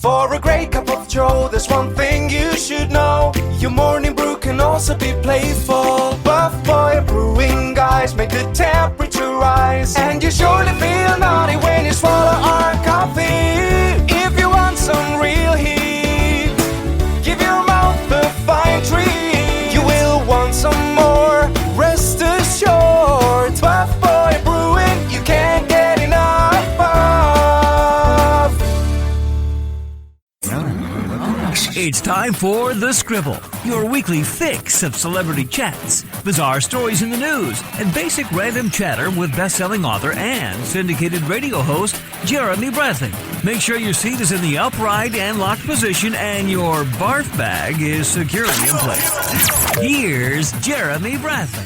For a great cup of joe, there's one thing you should know. Your morning brew can also be playful. Buff Boy Brewing guys make the temperature rise, and you surely feel naughty when you swallow our coffee. If you want some real heat, give your mouth a fine treat. You will want some more, rest assured. Buff Boy Brewing, you can't get enough of. It's time for The Scribble, your weekly fix of celebrity chats, bizarre stories in the news, and basic random chatter with best-selling author and syndicated radio host Jeremy Bradley. Make sure your seat is in the upright and locked position and your barf bag is securely in place. Here's Jeremy Bradley.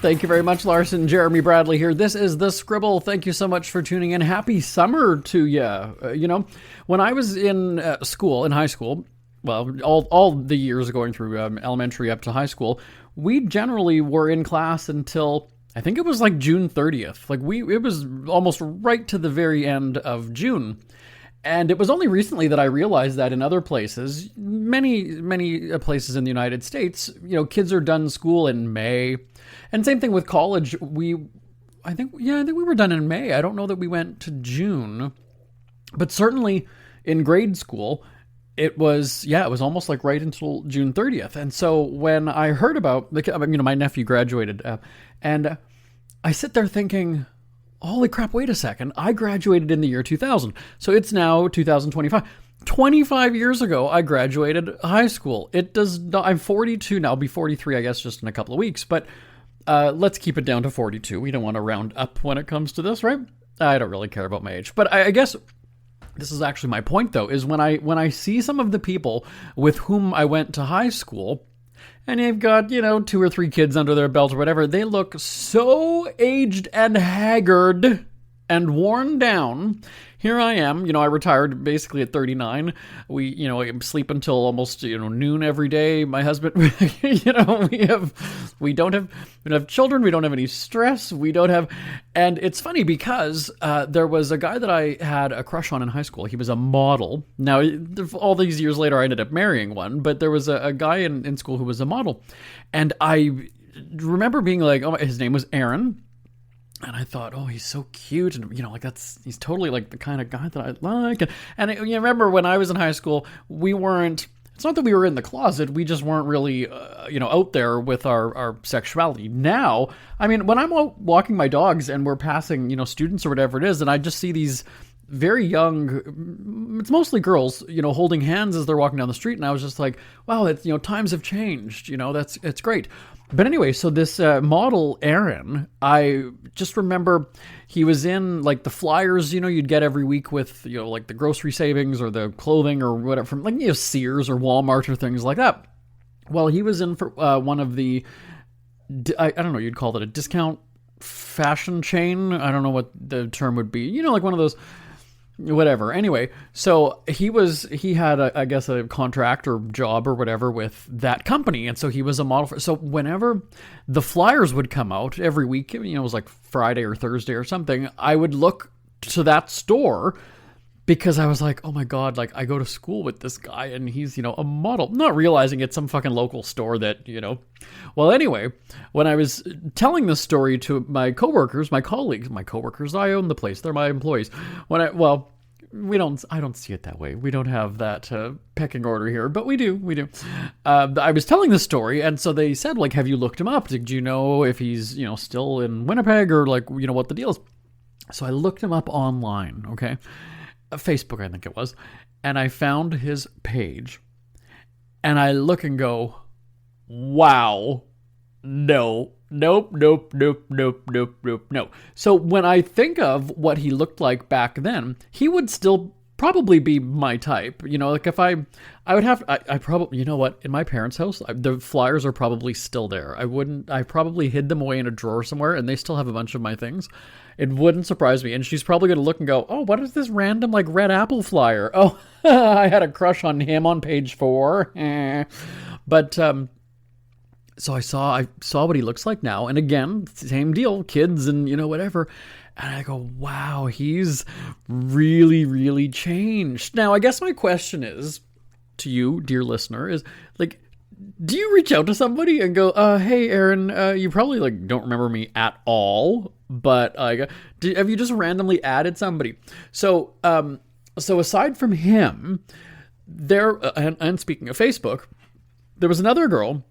Thank you very much, Larson. Jeremy Bradley here. This is The Scribble. Thank you so much for tuning in. Happy summer to you. When I was in high school, well, all the years going through elementary up to high school, we generally were in class until, I think it was like June 30th. It was almost right to the very end of June. And it was only recently that I realized that in other places, many places in the United States, kids are done school in May. And same thing with college. I think we were done in May. I don't know that we went to June, but certainly in grade school, it was almost like right until June 30th. And so when I heard about, my nephew graduated, and I sit there thinking, holy crap, wait a second. I graduated in the year 2000. So it's now 2025. 25 years ago, I graduated high school. I'm 42 now. I'll be 43, I guess, just in a couple of weeks. But let's keep it down to 42. We don't want to round up when it comes to this, right? I don't really care about my age. But I guess this is actually my point, though, is when I see some of the people with whom I went to high school, and they've got, 2 or 3 kids under their belt or whatever, they look so aged and haggard and worn down. Here I am, I retired basically at 39. I sleep until almost, noon every day. My husband, we don't have children. We don't have any stress. And it's funny because there was a guy that I had a crush on in high school. He was a model. Now, all these years later, I ended up marrying one, but there was a guy in school who was a model. And I remember being like, his name was Aaron. And I thought, oh, he's so cute. And, he's totally like the kind of guy that I like. And remember when I was in high school, it's not that we were in the closet. We just weren't really, out there with our sexuality. Now, when I'm walking my dogs and we're passing, students or whatever it is, and I just see these very young, it's mostly girls, holding hands as they're walking down the street. And I was just like, wow, times have changed. It's great. But anyway, so this model, Aaron, I just remember he was in like the flyers, you'd get every week with, like the grocery savings or the clothing or whatever from like, Sears or Walmart or things like that. Well, he was in for one of the, I don't know, you'd call it a discount fashion chain. I don't know what the term would be. Like one of those, whatever. Anyway, so he had a contract or job or whatever with that company. And so he was a model so whenever the flyers would come out every week, it was like Friday or Thursday or something, I would look to that store because I was like, oh my God, like I go to school with this guy and he's, a model, not realizing it's some fucking local store that, Well, anyway, when I was telling this story to my coworkers, my colleagues, I own the place. They're my employees. I don't see it that way. We don't have that pecking order here, but we do. I was telling this story, and so they said, like, have you looked him up? Did you know if he's, still in Winnipeg or like, what the deal is? So I looked him up online, okay? Facebook, I think it was. And I found his page, and I look and go, wow, no. Nope. So when I think of what he looked like back then, he would still probably be my type. Like if I probably, in my parents' house, the flyers are probably still there. I probably hid them away in a drawer somewhere and they still have a bunch of my things. It wouldn't surprise me. And she's probably going to look and go, oh, what is this random like red apple flyer? Oh, I had a crush on him on page 4. But, so I saw what he looks like now. And again, same deal, kids and, whatever. And I go, wow, he's really, really changed. Now, I guess my question is to you, dear listener, is like, do you reach out to somebody and go, hey, Aaron, you probably like don't remember me at all, but have you just randomly added somebody? So aside from him, and speaking of Facebook, there was another girl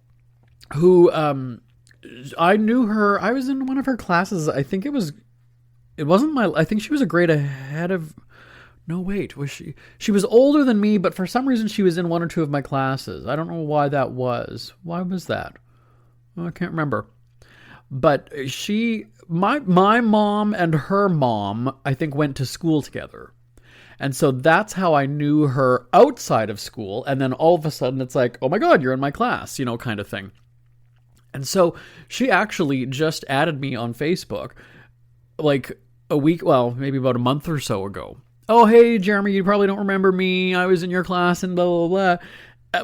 who I knew her. I was in one of her classes. I think I think she was a grade ahead of. No, wait, was she? She was older than me, but for some reason she was in one or two of my classes. I don't know why that was. Why was that? Well, I can't remember. But my mom and her mom, I think, went to school together. And so that's how I knew her outside of school. And then all of a sudden it's like, oh my God, you're in my class, kind of thing. And so she actually just added me on Facebook like maybe about a month or so ago. Oh, hey, Jeremy, you probably don't remember me. I was in your class and blah, blah, blah.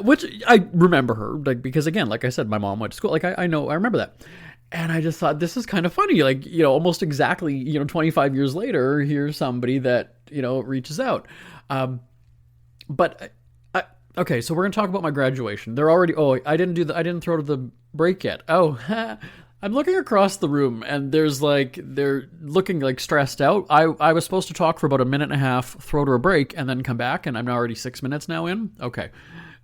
Which I remember her, like, because again, like I said, my mom went to school. Like, I remember that. And I just thought, this is kind of funny. Like, almost exactly, 25 years later, here's somebody that, reaches out. Okay, so we're going to talk about my graduation. I didn't throw to the break yet. Oh, I'm looking across the room and they're looking like stressed out. I was supposed to talk for about a minute and a half, throw to a break, and then come back, and I'm already 6 minutes now in. Okay.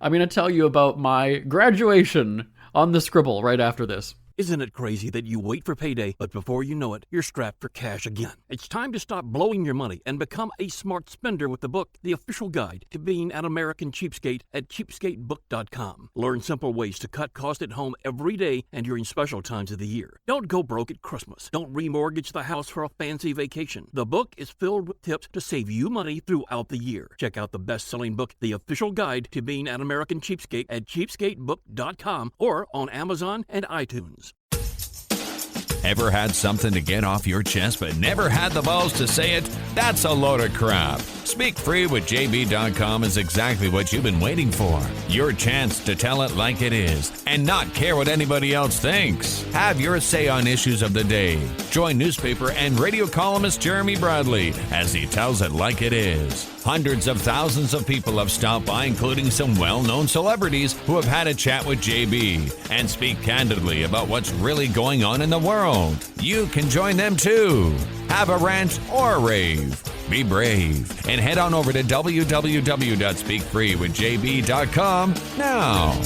I'm going to tell you about my graduation on the Scribble right after this. Isn't it crazy that you wait for payday, but before you know it, you're strapped for cash again? It's time to stop blowing your money and become a smart spender with the book, The Official Guide to Being an American Cheapskate at cheapskatebook.com. Learn simple ways to cut costs at home every day and during special times of the year. Don't go broke at Christmas. Don't remortgage the house for a fancy vacation. The book is filled with tips to save you money throughout the year. Check out the best-selling book, The Official Guide to Being an American Cheapskate at cheapskatebook.com or on Amazon and iTunes. Ever had something to get off your chest but never had the balls to say it? That's a load of crap. Speak Free with JB.com is exactly what you've been waiting for. Your chance to tell it like it is and not care what anybody else thinks. Have your say on issues of the day. Join newspaper and radio columnist Jeremy Bradley as he tells it like it is. Hundreds of thousands of people have stopped by, including some well-known celebrities who have had a chat with JB and speak candidly about what's really going on in the world. You can join them too. Have a rant or a rave. Be brave and head on over to www.speakfreewithjb.com now.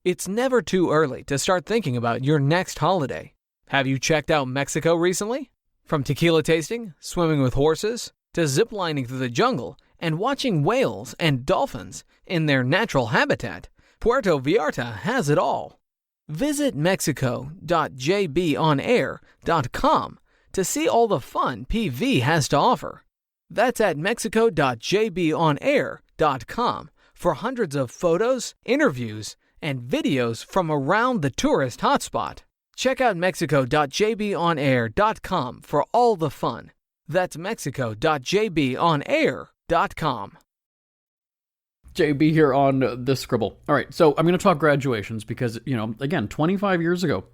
It's never too early to start thinking about your next holiday. Have you checked out Mexico recently? From tequila tasting, swimming with horses, to ziplining through the jungle and watching whales and dolphins in their natural habitat, Puerto Vallarta has it all. Visit mexico.jbonair.com to see all the fun PV has to offer. That's at mexico.jbonair.com for hundreds of photos, interviews, and videos from around the tourist hotspot. Check out mexico.jbonair.com for all the fun. That's mexico.jbonair.com. JB here on the Scribble. All right, so I'm going to talk graduations because, again, 25 years ago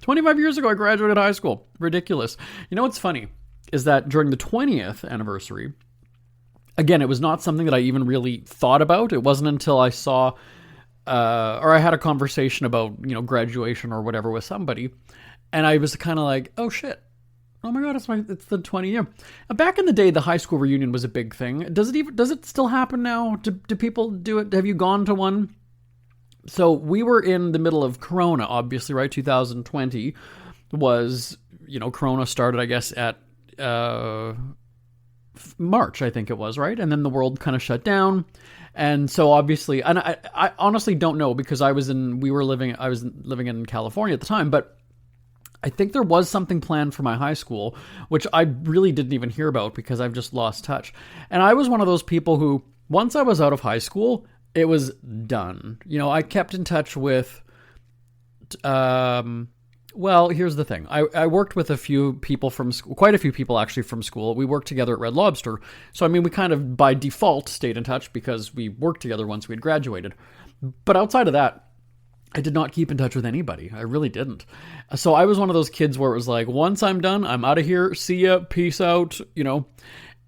I graduated high school. Ridiculous. What's funny is that during the 20th anniversary, again, it was not something that I even really thought about. It wasn't until I saw or I had a conversation about, graduation or whatever with somebody, and I was kind of like, oh shit, oh my God, it's the 20th year. Back in the day, the high school reunion was a big thing. Does it still happen now? Do people do it? Have you gone to one? So we were in the middle of Corona, obviously, right? 2020 was, Corona started, I guess, at March, I think it was, right? And then the world kind of shut down. And so obviously, and I honestly don't know because I was living in California at the time, but I think there was something planned for my high school, which I really didn't even hear about because I've just lost touch. And I was one of those people who, once I was out of high school, it was done. I kept in touch with, well, here's the thing. I worked with a few people from school, quite a few people actually from school. We worked together at Red Lobster. So, we kind of by default stayed in touch because we worked together once we'd graduated. But outside of that, I did not keep in touch with anybody. I really didn't. So I was one of those kids where it was like, once I'm done, I'm out of here. See ya. Peace out.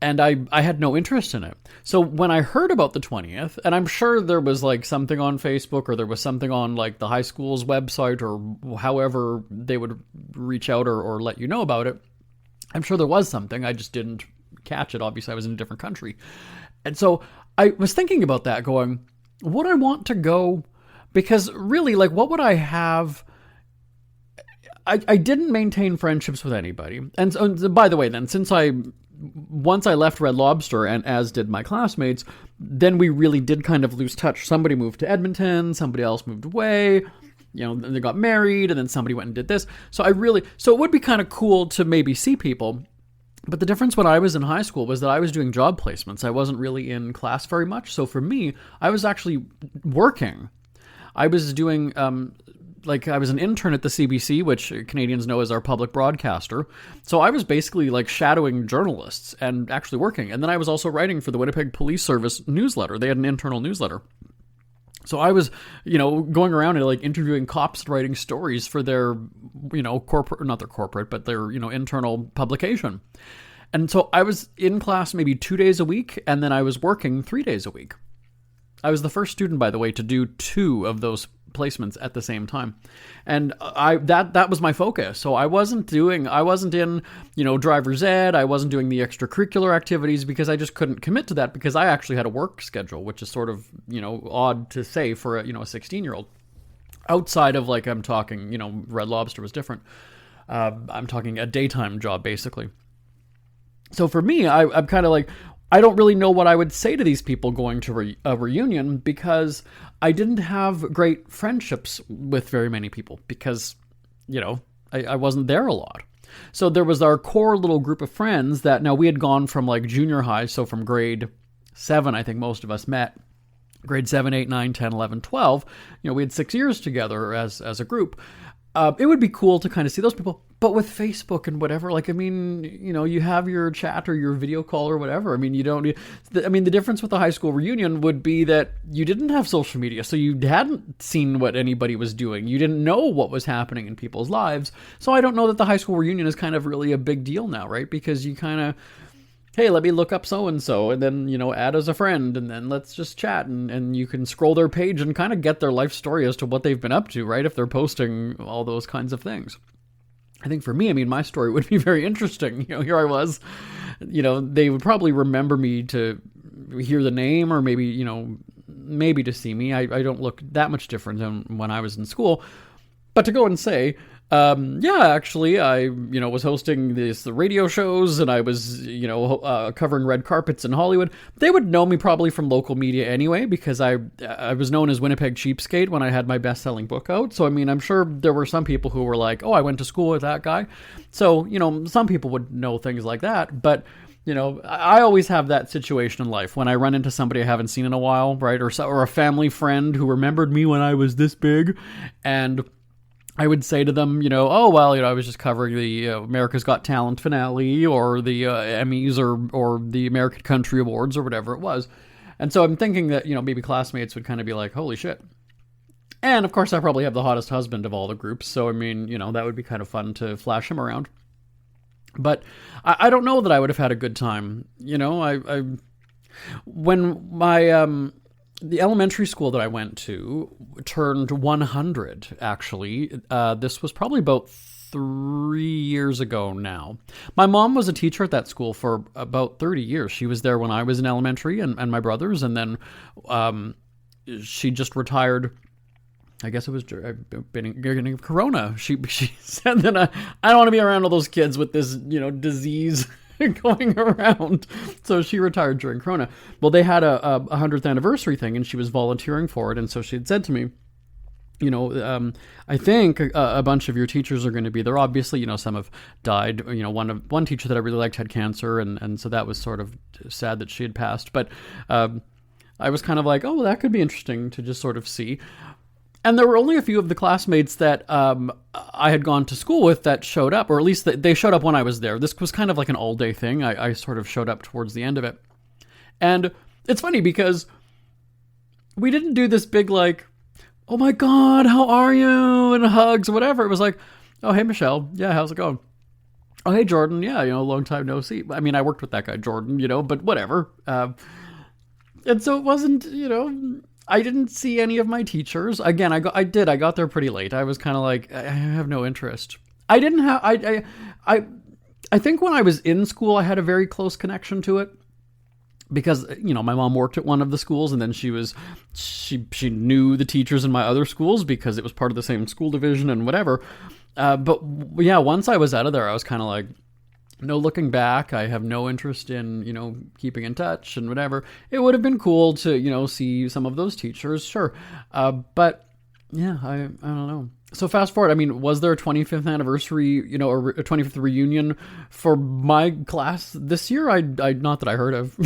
And I had no interest in it. So when I heard about the 20th, and I'm sure there was like something on Facebook or there was something on like the high school's website or however they would reach out or let you know about it. I'm sure there was something. I just didn't catch it. Obviously, I was in a different country. And so I was thinking about that going, would I want to go? Because really, like, what would I have? I didn't maintain friendships with anybody. And so, by the way, then, once I left Red Lobster, and as did my classmates, then we really did kind of lose touch. Somebody moved to Edmonton, somebody else moved away, they got married, and then somebody went and did this. So it would be kind of cool to maybe see people. But the difference when I was in high school was that I was doing job placements. I wasn't really in class very much. So for me, I was actually working. I was doing, I was an intern at the CBC, which Canadians know as our public broadcaster. So I was basically like shadowing journalists and actually working. And then I was also writing for the Winnipeg Police Service newsletter. They had an internal newsletter. So I was, going around and like interviewing cops and writing stories for their, corporate, not their corporate, but their, internal publication. And so I was in class maybe 2 days a week, and then I was working 3 days a week. I was the first student, by the way, to do 2 of those placements at the same time. And that was my focus. So I wasn't in, driver's ed. I wasn't doing the extracurricular activities because I just couldn't commit to that because I actually had a work schedule, which is sort of, odd to say for a 16-year-old. Outside of I'm talking, Red Lobster was different. I'm talking a daytime job, basically. So for me, I'm kind of like, I don't really know what I would say to these people going to a reunion because I didn't have great friendships with very many people because, I wasn't there a lot. So there was our core little group of friends that now we had gone from junior high. So from grade 7, I think most of us met. Grade 7, 8, 9, 10, 11, 12. We had 6 years together as a group. It would be cool to kind of see those people. But with Facebook and whatever, you have your chat or your video call or whatever. The difference with the high school reunion would be that you didn't have social media. So you hadn't seen what anybody was doing. You didn't know what was happening in people's lives. So I don't know that the high school reunion is kind of really a big deal now, right? Because you kind of, hey, let me look up so-and-so and then, add as a friend and then let's just chat and you can scroll their page and kind of get their life story as to what they've been up to, right? If they're posting all those kinds of things. I think for me, my story would be very interesting. Here I was, they would probably remember me to hear the name or maybe, maybe to see me. I don't look that much different than when I was in school. But to go and say, actually, I, was hosting the radio shows and I was, covering red carpets in Hollywood. They would know me probably from local media anyway, because I was known as Winnipeg Cheapskate when I had my best-selling book out. So, I'm sure there were some people who were like, oh, I went to school with that guy. So, some people would know things like that. But, I always have that situation in life when I run into somebody I haven't seen in a while, right? Or a family friend who remembered me when I was this big and I would say to them, I was just covering the America's Got Talent finale or the Emmys or the American Country Awards or whatever it was. And so I'm thinking that, maybe classmates would kind of be like, holy shit. And of course, I probably have the hottest husband of all the groups. So, that would be kind of fun to flash him around. But I don't know that I would have had a good time. When my... the elementary school that I went to turned 100, actually. This was probably about 3 years ago now. My mom was a teacher at that school for about 30 years. She was there when I was in elementary and my brothers, and then she just retired. I guess it was beginning of Corona. She said that I don't want to be around all those kids with this, disease going around. So she retired during Corona. Well, they had a 100th anniversary thing and she was volunteering for it. And so she had said to me, I think a bunch of your teachers are going to be there. Obviously, some have died. One teacher that I really liked had cancer. And so that was sort of sad that she had passed. But I was kind of like, oh, that could be interesting to just sort of see. And there were only a few of the classmates that I had gone to school with that showed up, or at least they showed up when I was there. This was kind of like an all-day thing. I sort of showed up towards the end of it. And it's funny because we didn't do this big, oh my God, how are you? And hugs, whatever. It was like, oh, hey, Michelle. Yeah, how's it going? Oh, hey, Jordan. Yeah, long time no see. I mean, I worked with that guy, Jordan, but whatever. And so it wasn't, I didn't see any of my teachers. Again, I got there pretty late. I was kind of like, I have no interest. I didn't have, I think when I was in school, I had a very close connection to it. Because, my mom worked at one of the schools, and then she knew the teachers in my other schools because it was part of the same school division and whatever. But yeah, once I was out of there, I was kind of like, no, looking back, I have no interest in, keeping in touch and whatever. It would have been cool to, see some of those teachers, sure. But yeah, I don't know. So fast forward, I mean, was there a 25th anniversary, or a 25th reunion for my class this year? I not that I heard of.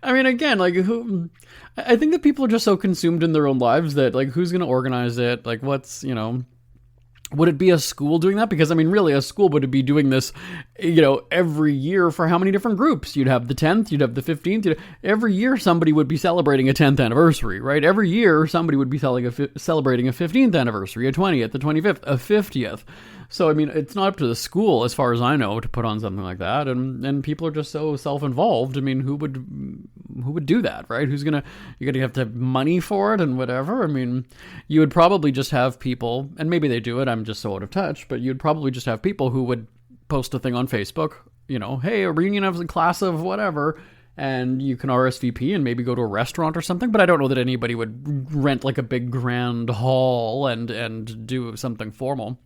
I mean, again, like, who? I think that people are just so consumed in their own lives that, like, who's going to organize it? Like, what's, would it be a school doing that? Because, I mean, really, a school would be doing this, every year for how many different groups? You'd have the 10th, you'd have the 15th. Every year, somebody would be celebrating a 10th anniversary, right? Every year, somebody would be celebrating a 15th anniversary, a 20th, a 25th, a 50th. So, I mean, it's not up to the school, as far as I know, to put on something like that. And people are just so self-involved. I mean, who would do that, right? You're going to have to have money for it and whatever. I mean, you would probably just have people, and maybe they do it, I'm just so out of touch, but you'd probably just have people who would post a thing on Facebook, hey, a reunion of the class of whatever, and you can RSVP and maybe go to a restaurant or something. But I don't know that anybody would rent like a big grand hall and do something formal.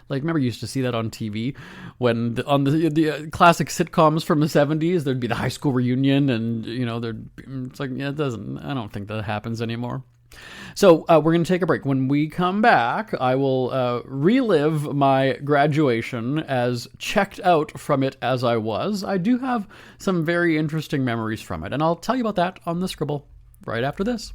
Like, remember, you used to see that on TV when on the classic sitcoms from the 70s, there'd be the high school reunion, and it's like, yeah, I don't think that happens anymore. So we're going to take a break. When we come back, I will relive my graduation as checked out from it as I was. I do have some very interesting memories from it, and I'll tell you about that on the Scribble right after this.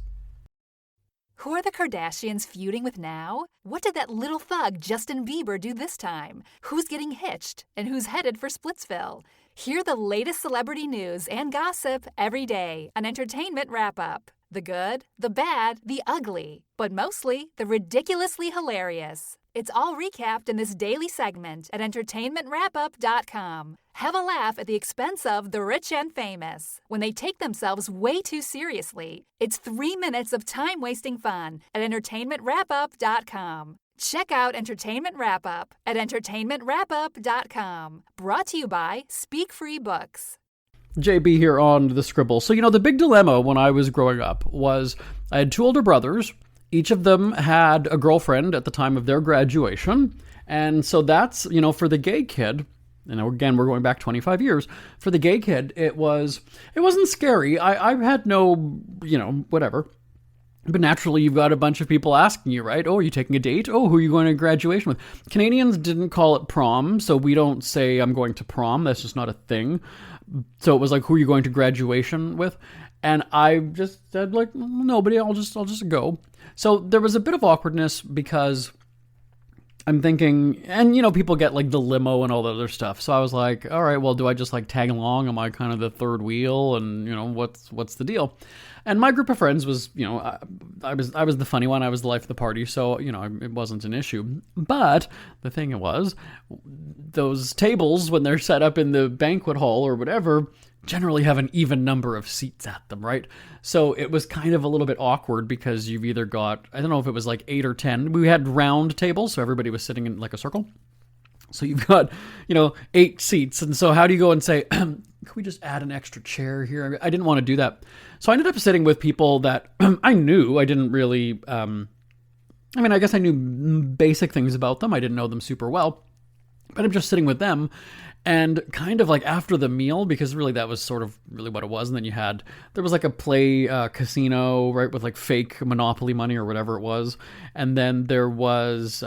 Who are the Kardashians feuding with now? What did that little thug Justin Bieber do this time? Who's getting hitched? And who's headed for Splitsville? Hear the latest celebrity news and gossip every day on Entertainment Wrap-Up. The good, the bad, the ugly, but mostly the ridiculously hilarious. It's all recapped in this daily segment at entertainmentwrapup.com. Have a laugh at the expense of the rich and famous when they take themselves way too seriously. It's 3 minutes of time-wasting fun at entertainmentwrapup.com. Check out Entertainment Wrap-Up at entertainmentwrapup.com. Brought to you by Speak Free Books. JB here on the Scribble. So, the big dilemma when I was growing up was I had 2 older brothers. Each of them had a girlfriend at the time of their graduation. And so that's, for the gay kid, and again, we're going back 25 years. For the gay kid, it wasn't scary. I had no, whatever. But naturally, you've got a bunch of people asking you, right? Oh, are you taking a date? Oh, who are you going to graduation with? Canadians didn't call it prom, so we don't say I'm going to prom. That's just not a thing. So it was like, who are you going to graduation with? And I just said, like, nobody, I'll just go. So there was a bit of awkwardness because I'm thinking, and people get like the limo and all the other stuff. So I was like, all right, well, do I just like tag along? Am I kind of the third wheel? And what's the deal? And my group of friends was, I was the funny one. I was the life of the party. So, it wasn't an issue. But the thing was, those tables, when they're set up in the banquet hall or whatever, generally have an even number of seats at them, right? So it was kind of a little bit awkward because you've either got, I don't know if it was like 8 or 10. We had round tables, so everybody was sitting in like a circle. So you've got, 8 seats. And so how do you go and say, can we just add an extra chair here? I didn't want to do that. So I ended up sitting with people that I knew. I didn't really, I guess I knew basic things about them. I didn't know them super well. But I'm just sitting with them. And kind of like after the meal, because really that was sort of really what it was. And then there was like a play casino, right, with like fake Monopoly money or whatever it was. And then there was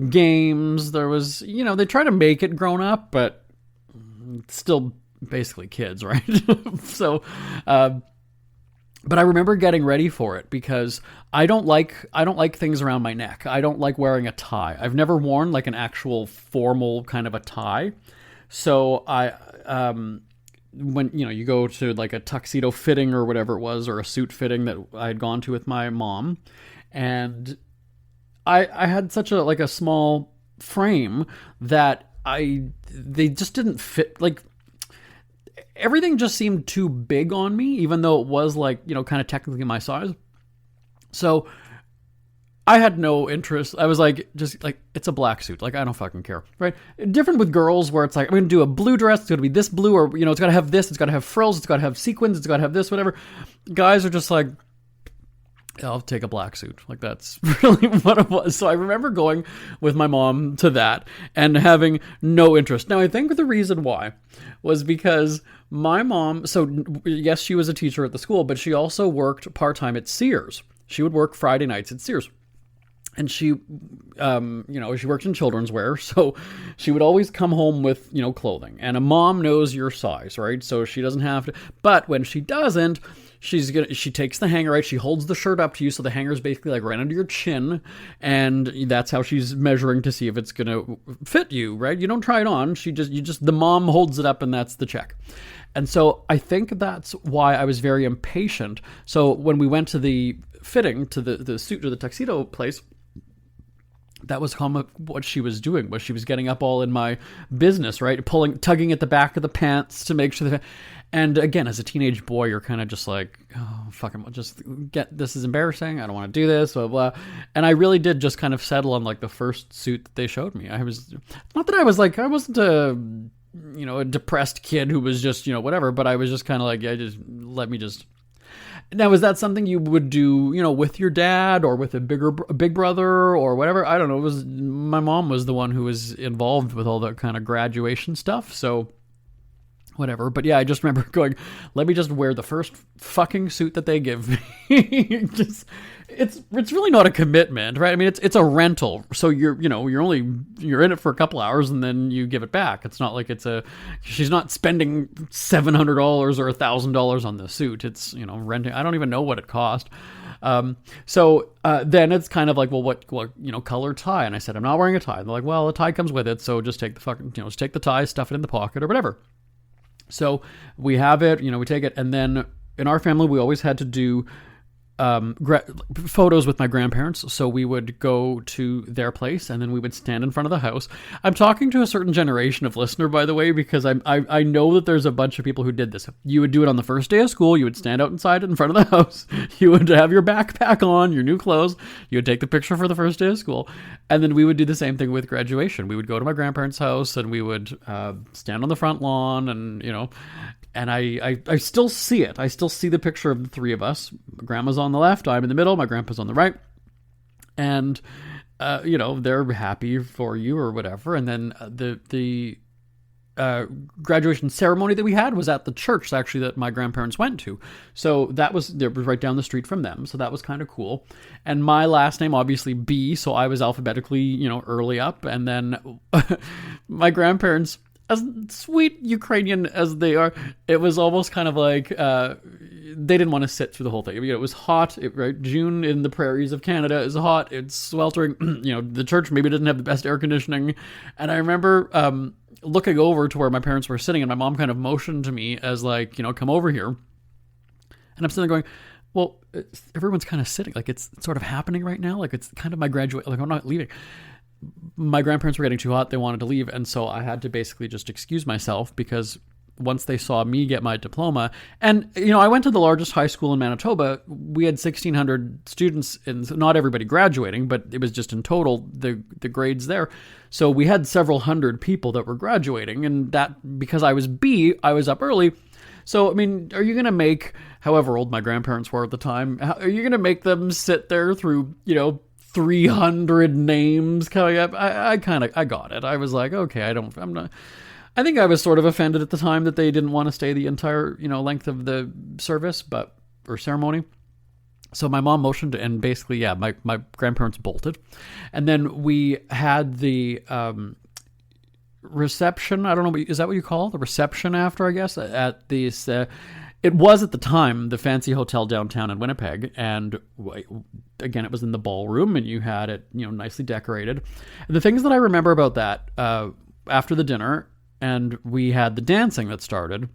games. There was, they try to make it grown up, but still basically kids, right? So, but I remember getting ready for it because I don't like things around my neck. I don't like wearing a tie. I've never worn like an actual formal kind of a tie. So I when, you go to like a tuxedo fitting or whatever it was, or a suit fitting that I had gone to with my mom. And I had such a small frame that they just didn't fit. Like, everything just seemed too big on me, even though it was kind of technically my size. So I had no interest. I was it's a black suit. I don't fucking care, right? Different with girls, where it's I'm going to do a blue dress. It's going to be this blue, or, it's got to have this. It's got to have frills. It's got to have sequins. It's got to have this, whatever. Guys are just I'll take a black suit. That's really what it was. So I remember going with my mom to that and having no interest. Now, I think the reason why was because my mom, so yes, she was a teacher at the school, but she also worked part-time at Sears. She would work Friday nights at Sears. And she, she worked in children's wear, so she would always come home with, clothing. And a mom knows your size, right? So she doesn't have to. But when she doesn't, she takes the hanger, right? She holds the shirt up to you, so the hanger is basically right under your chin, and that's how she's measuring to see if it's gonna fit you, right? You don't try it on. The mom holds it up, and that's the check. And so I think that's why I was very impatient. So when we went to the fitting, to the suit or the tuxedo place, that was what she was doing, was she was getting up all in my business, right? Tugging at the back of the pants to make sure that, and again, as a teenage boy, you're kind of just oh, fucking, this is embarrassing. I don't want to do this, blah, blah. And I really did just kind of settle on the first suit that they showed me. I was, not that I was I wasn't a depressed kid who was just, whatever, but I was just kind of let me just. Now, is that something you would do, with your dad or with a big brother or whatever? I don't know. It was, my mom was the one who was involved with all that kind of graduation stuff. So whatever. But yeah, I just remember going, let me just wear the first fucking suit that they give me. It's really not a commitment, right? I mean, it's a rental. So you're in it for a couple hours and then you give it back. It's not like she's not spending $700 or $1,000 on the suit. It's, renting. I don't even know what it cost. So then it's kind of well, what color tie? And I said, I'm not wearing a tie. And they're like, well, a tie comes with it. So just take the just take the tie, stuff it in the pocket or whatever. So we have it, we take it. And then in our family, we always had to do photos with my grandparents. So we would go to their place and then we would stand in front of the house. I'm talking to a certain generation of listener, by the way, because I know that there's a bunch of people who did this. You would do it on the first day of school. You would stand out inside in front of the house. You would have your backpack on, your new clothes. You would take the picture for the first day of school. And then we would do the same thing with graduation. We would go to my grandparents' house and we would stand on the front lawn and, and I still see it. I still see the picture of the three of us. Grandma's on the left, I'm in the middle, my grandpa's on the right. And, they're happy for you or whatever. And then the graduation ceremony that we had was at the church, actually, that my grandparents went to. So it was right down the street from them. So that was kind of cool. And my last name, obviously B, so I was alphabetically, early up. And then my grandparents, as sweet Ukrainian as they are, it was almost kind of they didn't want to sit through the whole thing. It was hot, right? June in the prairies of Canada is hot. It's sweltering. The church maybe didn't have the best air conditioning. And I remember looking over to where my parents were sitting, and my mom kind of motioned to me as come over here. And I'm sitting there going, well, everyone's kind of sitting. It's sort of happening right now. It's kind of my graduate. I'm not leaving. My grandparents were getting too hot. They wanted to leave. And so I had to basically just excuse myself because once they saw me get my diploma, and, I went to the largest high school in Manitoba. We had 1,600 students, and not everybody graduating, but it was just in total, the grades there. So we had several hundred people that were graduating, and that, because I was B, I was up early. So, I mean, are you going to make, however old my grandparents were at the time, are you going to make them sit there through, 300 names coming up? I got it. I was like, okay, I think I was sort of offended at the time that they didn't want to stay the entire, length of the service, or ceremony. So my mom motioned, and basically, yeah, my grandparents bolted. And then we had the reception. I don't know, is that what you call it? The reception after, I guess, at these... It was at the time the fancy hotel downtown in Winnipeg, and again, it was in the ballroom, and you had it, nicely decorated. And the things that I remember about that, after the dinner, and we had the dancing that started,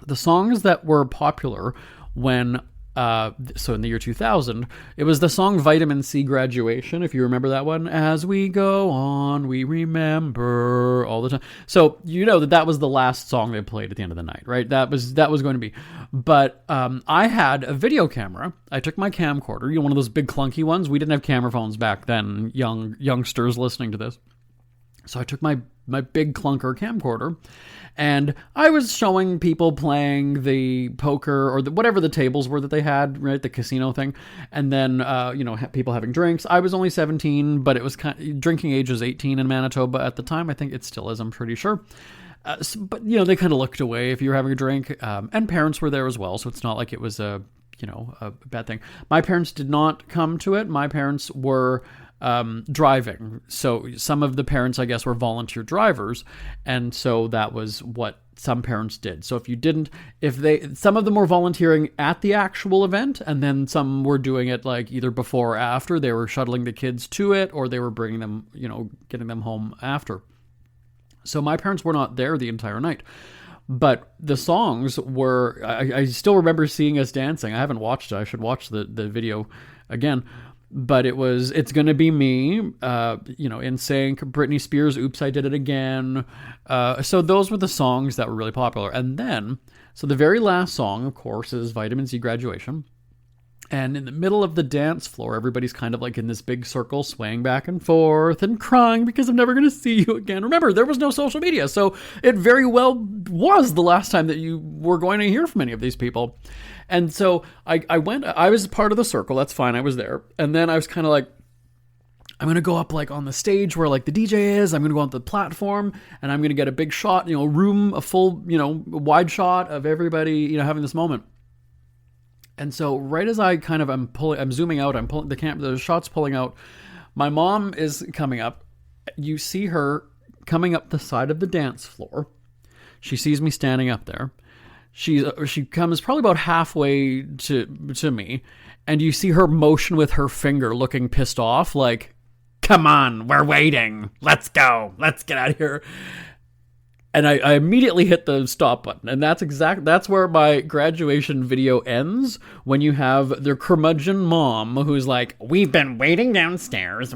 the songs that were popular when, so in the year 2000, it was the song Vitamin C Graduation, if you remember that one. As we go on, we remember all the time. So you know that was the last song they played at the end of the night, right? That was going to be. But I had a video camera. I took my camcorder, one of those big clunky ones. We didn't have camera phones back then, youngsters listening to this. So I took my big clunker camcorder, and I was showing people playing the poker or whatever the tables were that they had, right? The casino thing. And then, people having drinks. I was only 17, but it was drinking age was 18 in Manitoba at the time. I think it still is, I'm pretty sure. But they kind of looked away if you were having a drink. And parents were there as well. So it's not like it was a bad thing. My parents did not come to it. My parents were driving. So some of the parents, I guess, were volunteer drivers. And so that was what some parents did. So some of them were volunteering at the actual event, and then some were doing it like either before or after. They were shuttling the kids to it, or they were bringing them, getting them home after. So my parents were not there the entire night. But the songs were, I still remember seeing us dancing. I haven't watched it. I should watch the video again. But It's Gonna Be Me, In Sync, Britney Spears, Oops, I Did It Again. So those were the songs that were really popular. And then, so the very last song, of course, is Vitamin C Graduation. And in the middle of the dance floor, everybody's kind of like in this big circle, swaying back and forth and crying because I'm never going to see you again. Remember, there was no social media, so it very well was the last time that you were going to hear from any of these people. And so I was part of the circle. That's fine. I was there. And then I was kind of like, I'm going to go up like on the stage where like the DJ is. I'm going to go on the platform and I'm going to get a big shot, a full, wide shot of everybody, having this moment. And so right as I kind of, I'm zooming out, I'm pulling the shot's pulling out. My mom is coming up. You see her coming up the side of the dance floor. She sees me standing up there. She comes probably about halfway to me, and you see her motion with her finger, looking pissed off, like, "Come on, we're waiting. Let's go. Let's get out of here." And I immediately hit the stop button, and that's where my graduation video ends. When you have their curmudgeon mom who's like, "We've been waiting downstairs.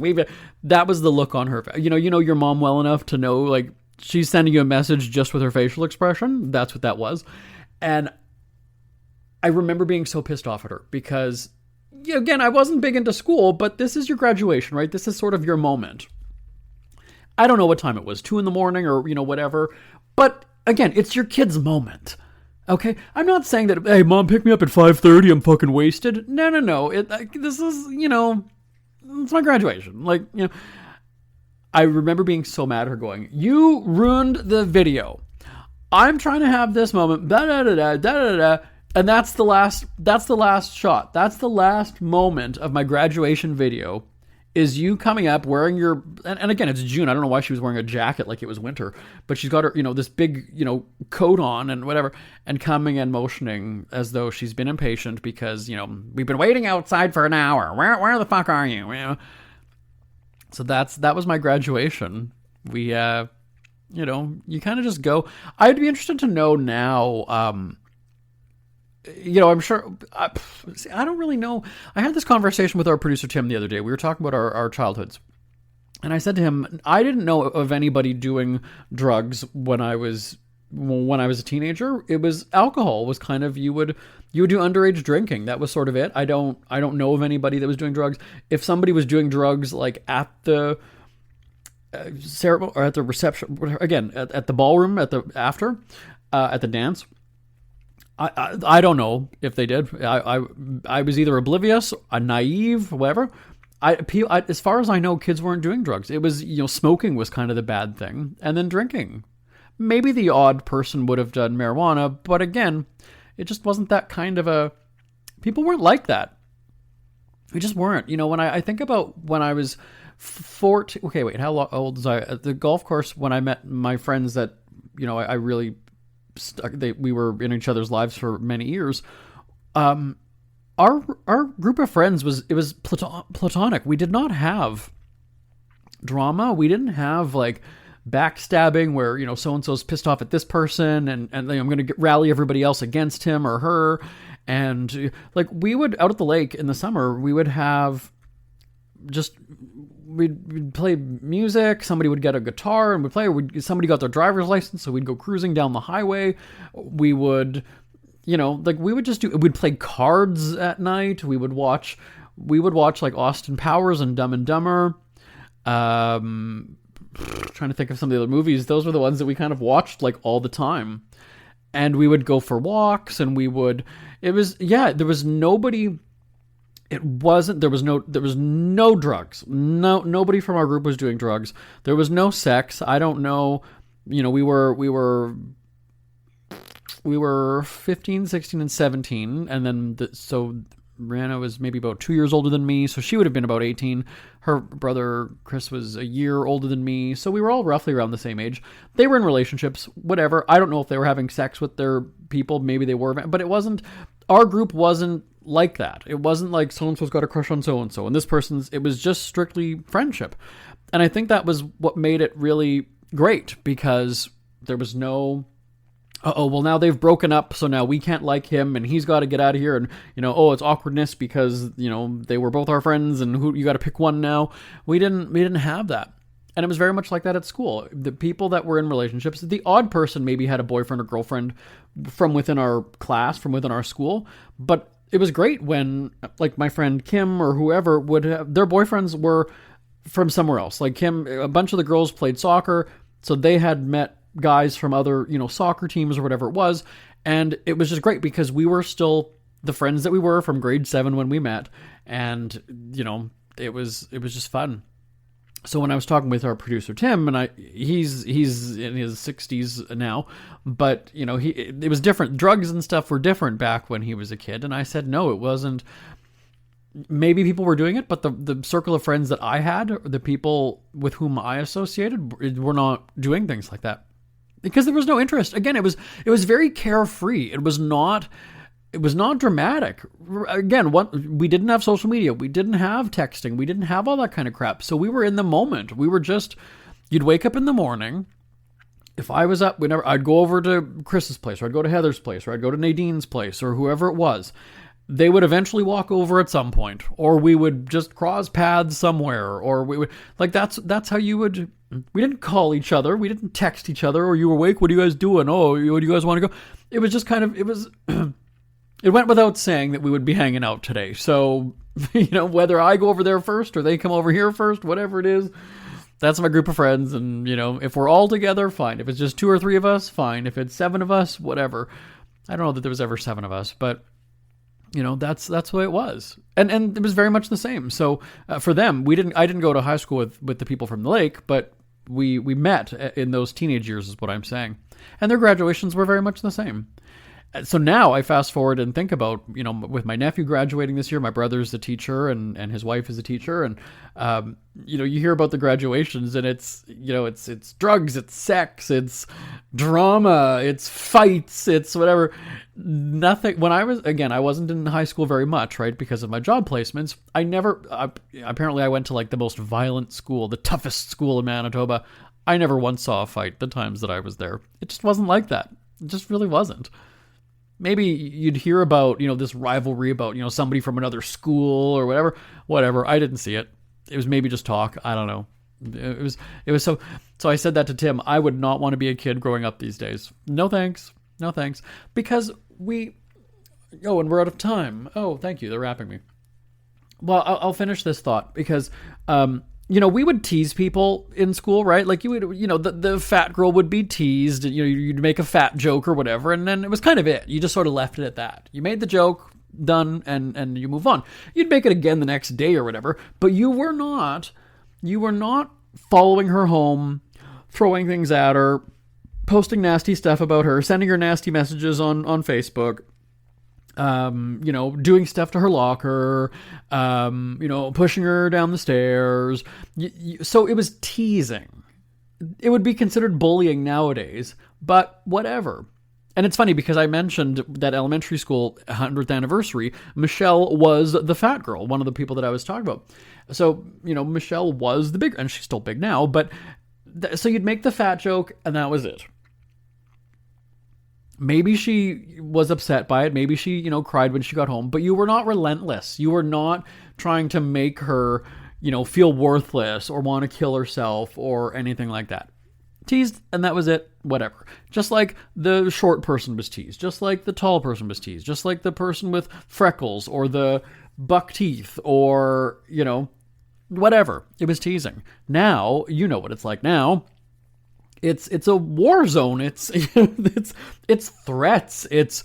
That was the look on her face. You know your mom well enough to know like she's sending you a message just with her facial expression. That's what that was. And I remember being so pissed off at her because, again, I wasn't big into school, but this is your graduation, right? This is sort of your moment. I don't know what time it was, 2 a.m. or, whatever. But again, it's your kid's moment. Okay? I'm not saying that, hey, mom, pick me up at 5:30. I'm fucking wasted. No. This is, it's my graduation. I remember being so mad at her going, "You ruined the video. I'm trying to have this moment, da-da-da-da, and that's the last shot. That's the last moment of my graduation video, is you coming up wearing your, and again, it's June. I don't know why she was wearing a jacket like it was winter, but she's got her, this big, coat on and whatever, and coming and motioning as though she's been impatient because, we've been waiting outside for an hour. Where the fuck are you? So that was my graduation. We, you kind of just go. I'd be interested to know now, I'm sure, I don't really know. I had this conversation with our producer, Tim, the other day. We were talking about our childhoods. And I said to him, I didn't know of anybody doing drugs when I was a teenager. It was alcohol was kind of, you would do underage drinking. That was sort of it. I don't know of anybody that was doing drugs. If somebody was doing drugs like at the ceremony or at the reception, again at the ballroom, at the dance, I don't know if they did. I was either oblivious, naive, whatever. As far as I know, kids weren't doing drugs. It was, smoking was kind of the bad thing, and then drinking. Maybe the odd person would have done marijuana, but again, it just wasn't that kind of a. People weren't like that. We just weren't. When I think about when I was 14. Okay, wait. How old was I at the golf course when I met my friends that I really stuck? We were in each other's lives for many years. Our group of friends was platonic. We did not have drama. We didn't have like backstabbing where, so-and-so's pissed off at this person and I'm going to rally everybody else against him or her. And like we would, out at the lake in the summer, we would have we'd play music. Somebody would get a guitar and we'd play, or somebody got their driver's license. So we'd go cruising down the highway. We would, we'd play cards at night. We would watch like Austin Powers and Dumb and Dumber. Trying to think of some of the other movies. Those were the ones that we kind of watched like all the time. And we would go for walks and there was nobody. There was no drugs. Nobody from our group was doing drugs. There was no sex. I don't know. We were 15, 16, and 17. And then, so Rihanna was maybe about 2 years older than me. So she would have been about 18. Her brother, Chris, was a year older than me. So we were all roughly around the same age. They were in relationships, whatever. I don't know if they were having sex with their people. Maybe they were, but our group wasn't like that. It wasn't like so-and-so's got a crush on so-and-so and this person's, it was just strictly friendship. And I think that was what made it really great, because there was no, well, now they've broken up, so now we can't like him and he's got to get out of here. And, it's awkwardness because, they were both our friends and you got to pick one now. We didn't have that. And it was very much like that at school. The people that were in relationships, the odd person maybe had a boyfriend or girlfriend from within our class, from within our school, but it was great when, like, my friend Kim or whoever would have, their boyfriends were from somewhere else. Like Kim, a bunch of the girls played soccer, so they had met guys from other, soccer teams or whatever it was. And it was just great because we were still the friends that we were from grade 7 when we met. And, it was just fun. So when I was talking with our producer, Tim, and he's in his 60s now, but, it was different. Drugs and stuff were different back when he was a kid. And I said, no, it wasn't. Maybe people were doing it, but the circle of friends that I had, the people with whom I associated, were not doing things like that. Because there was no interest. Again, it was very carefree. It was not dramatic. Again, we didn't have social media. We didn't have texting. We didn't have all that kind of crap. So we were in the moment. We were just, you'd wake up in the morning. If I was up, I'd go over to Chris's place, or I'd go to Heather's place, or I'd go to Nadine's place, or whoever it was. They would eventually walk over at some point, or we would just cross paths somewhere, or we would, like, that's how you would, we didn't call each other. We didn't text each other, or you were awake. What are you guys doing? Oh, what do you guys want to go? It was just kind of, it went without saying that we would be hanging out today. So, whether I go over there first or they come over here first, whatever it is, that's my group of friends. And, if we're all together, fine. If it's just 2 or 3 of us, fine. If it's 7 of us, whatever. I don't know that there was ever 7 of us, but, that's the way it was. And it was very much the same. So for them, I didn't go to high school with the people from the lake, but we met in those teenage years is what I'm saying. And their graduations were very much the same. So now I fast forward and think about, with my nephew graduating this year, my brother's a teacher and his wife is a teacher. And, you hear about the graduations and it's drugs, it's sex, it's drama, it's fights, it's whatever. Nothing. When I wasn't in high school very much, right? Because of my job placements. Apparently I went to like the most violent school, the toughest school in Manitoba. I never once saw a fight the times that I was there. It just wasn't like that. It just really wasn't. Maybe you'd hear about, this rivalry about, somebody from another school or whatever. I didn't see it. It was maybe just talk. I don't know. It was so I said that to Tim. I would not want to be a kid growing up these days. No thanks. No thanks. Because and we're out of time. Oh, thank you. They're wrapping me. Well, I'll finish this thought because, we would tease people in school, right? Like you would, the fat girl would be teased, you'd make a fat joke or whatever. And then it was kind of it. You just sort of left it at that. You made the joke, done, and you move on. You'd make it again the next day or whatever, but you were not following her home, throwing things at her, posting nasty stuff about her, sending her nasty messages on Facebook. Doing stuff to her locker, pushing her down the stairs. So it was teasing. It would be considered bullying nowadays, but whatever. And it's funny because I mentioned that elementary school 100th anniversary, Michelle was the fat girl, one of the people that I was talking about. So, Michelle was the big, and she's still big now, but So you'd make the fat joke, and that was it. Maybe she was upset by it. Maybe she, cried when she got home. But you were not relentless. You were not trying to make her, feel worthless or want to kill herself or anything like that. Teased, and that was it. Whatever. Just like the short person was teased. Just like the tall person was teased. Just like the person with freckles or the buck teeth or, whatever. It was teasing. Now, you know what it's like now. It's a war zone. It's threats. It's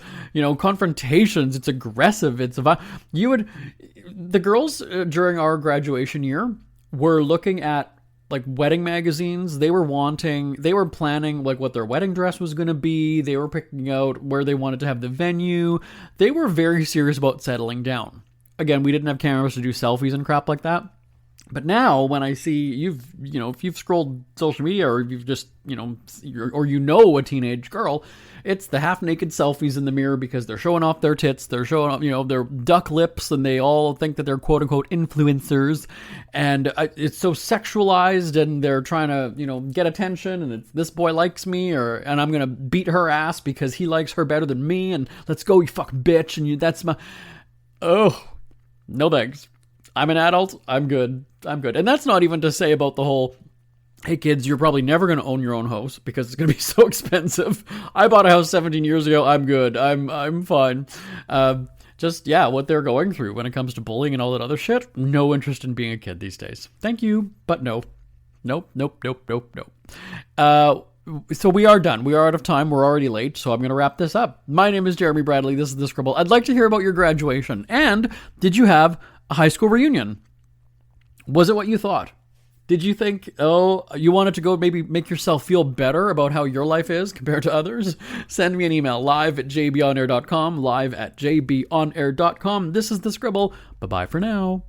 confrontations. It's aggressive. The girls during our graduation year were looking at like wedding magazines. They were planning like what their wedding dress was going to be. They were picking out where they wanted to have the venue. They were very serious about settling down. Again, we didn't have cameras to do selfies and crap like that. But now when I see if you've scrolled social media or you've just, a teenage girl, it's the half-naked selfies in the mirror because they're showing off their tits. They're showing off, their duck lips, and they all think that they're quote-unquote influencers. And it's so sexualized, and they're trying to, get attention, and it's, this boy likes me, and I'm going to beat her ass because he likes her better than me, and let's go, you fucking bitch, and that's my... Oh, no thanks. I'm an adult. I'm good. And that's not even to say about the whole, hey kids, you're probably never going to own your own house because it's going to be so expensive. I bought a house 17 years ago. I'm good. I'm fine. What they're going through when it comes to bullying and all that other shit. No interest in being a kid these days. Thank you, but no. Nope. So we are done. We are out of time. We're already late, so I'm going to wrap this up. My name is Jeremy Bradley. This is The Scribble. I'd like to hear about your graduation. And did you have a high school reunion? Was it what you thought? Did you think, you wanted to go maybe make yourself feel better about how your life is compared to others? Send me an email, live@jbonair.com, live@jbonair.com. This is The Scribble. Bye-bye for now.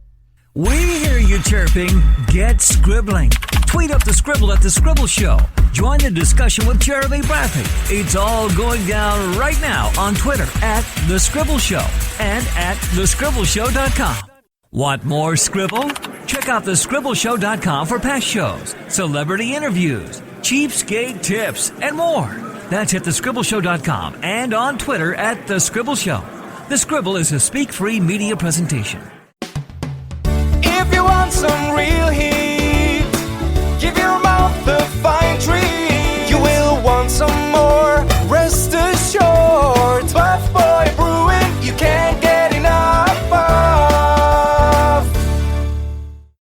We hear you chirping. Get scribbling. Tweet up The Scribble at The Scribble Show. Join the discussion with Jeremy Bradley. It's all going down right now on Twitter @The Scribble Show and at thescribbleshow.com. Want more Scribble? Check out thescribbleshow.com for past shows, celebrity interviews, cheapskate tips, and more. That's at thescribbleshow.com and on Twitter @The Scribble Show. The Scribble is a speak-free media presentation. If you want some real heat, give your mouth a fine treat. You will want some